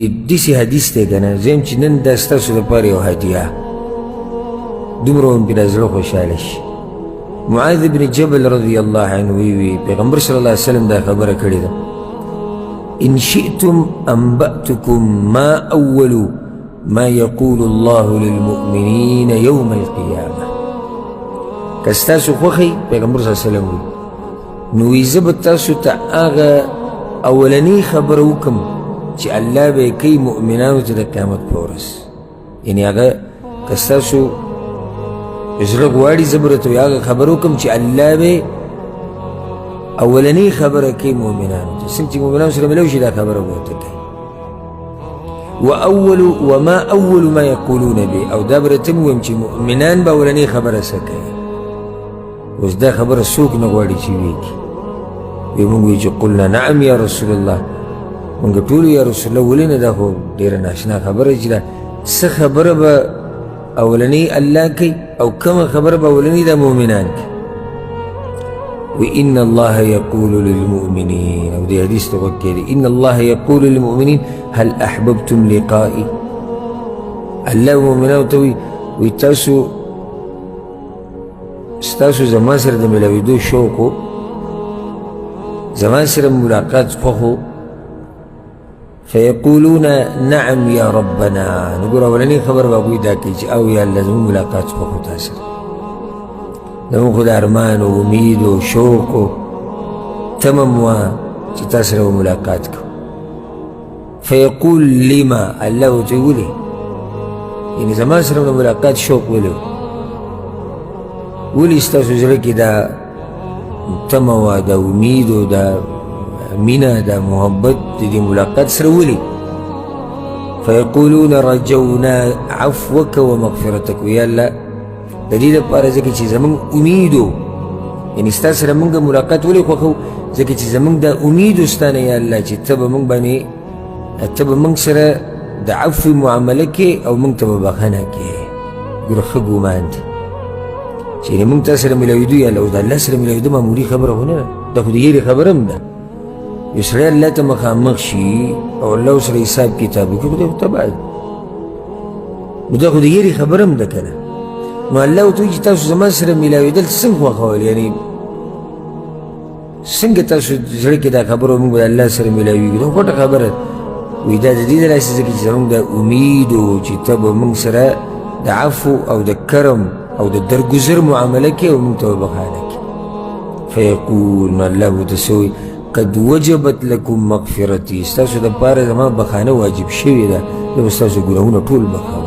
داسې حدیث دی که نه زه یم چې نن دا ستاسو دپاره یو هدیه دومره هم پرې زړه خوشحاله شي. معاذ بن جبل رضی الله عنه وی پیغمبر صلی الله علیه وسلم دا خبره کړې ده ان شئتم انبأتكم ما اول ما يقول الله للمؤمنين يوم القيامه. که ستاسو خوښی پیغمبر صلی الله علیه وسلم وی نو وی زه به تاسو ته هغه اولنۍ خبره وکړم چې الله به کوي مؤمنانو ته د قیامت په ورځ. یعنې هغه که ستاسو زړه غواړي زه به درته هغه خبره وکړم چې الله به اولنۍ خبره کوي مؤمنانو ته، څنګه چې مؤمنانو سره ملو شي دا خبره به ورته کوي. وما اول ما یقولون به، او دا به درته ووایم چې مؤمنان به اولنۍ خبره څه کوي. اوس دا خبره څوک نه غواړي چې وکړي. وی موږ وایو چې قلنا نعم یا رسول الله، مونږ ټول یا رسول الله ولې نه دا خو ډېره ناشنا خبره چې دا څه خبره به اولنۍ الله کوي او کومه خبره به اولنۍ د مؤمنان کوي. وإن الله يقول للمؤمنين، او دې حدیث ته غوږ کېږدئ، إن الله يقول للمؤمنين هل أحببتم لقائي. الله مؤمنانو ته وایي ستاسو زما سره د ملاوېدو شوق و، زما سره ملاقات خوښ و. فيقولون نعم يا ربنا، نقول اولنی خبر به هغوی دا کوي چې او یا الله زموږ ملاقات خوښ و تا سره، زموږ خو د ارمان و امید و شوق و تمم وه چې تا سره به ملاقات کوو. فیقول لما، الله ورته وایي ولې، یعنې زما سره د ملاقات شوق ولې ولې ستاسو زړه کې دا تمه وه دا امید و دا مینه دا محبت د دې ملاقات سره ولې. فیقولون رجونا عفوک ومغفرتک، یا الله د دې لپاره ځکه چې زموږ امید و، یعنې ستا سره موږ ملاقات ولې خوښو، ځکه چې زموږ دا امید و ستا نه یا الله چې ته به موږ باندې ته به موږ سره د عفو معامله کې او موږ ته به بخښنه کې. ګوره ښه ګومان دی چې یعنې موږ تا سره ملاوېدو یا الله، اوس د الله سره ملاوېدو معمولي خبره خو نه ده، دا خو د یېرې خبره هم ده. یو سړی الله ته مخامخ شي او الله ورسره حساب کتاب وکړي، خو دی خو تباه دی، نو دا خو د یېرې خبره هم ده که نه. نو الله ورته وایي چې تاسو زما سره ملاوېدل څنګه خوښول، یعنې څنګه تاسو زړه کې دا خبره موږ به د الله سره ملاوېږو، دا پټه خبره. وایي دا د دې د لاسې ځکه چې زموږ دا امید و چې ته به موږ سره د عفو او د کرم او د درګذر معامله کې او موږ ته به بخښنه کې. فیقول، نو الله ورته څه وایي قد وجبت لكم مغفرتي، ستاسو دپاره زما بخښنه واجب شوې ده، زه به ستاسو ګناهونه ټول بخښم.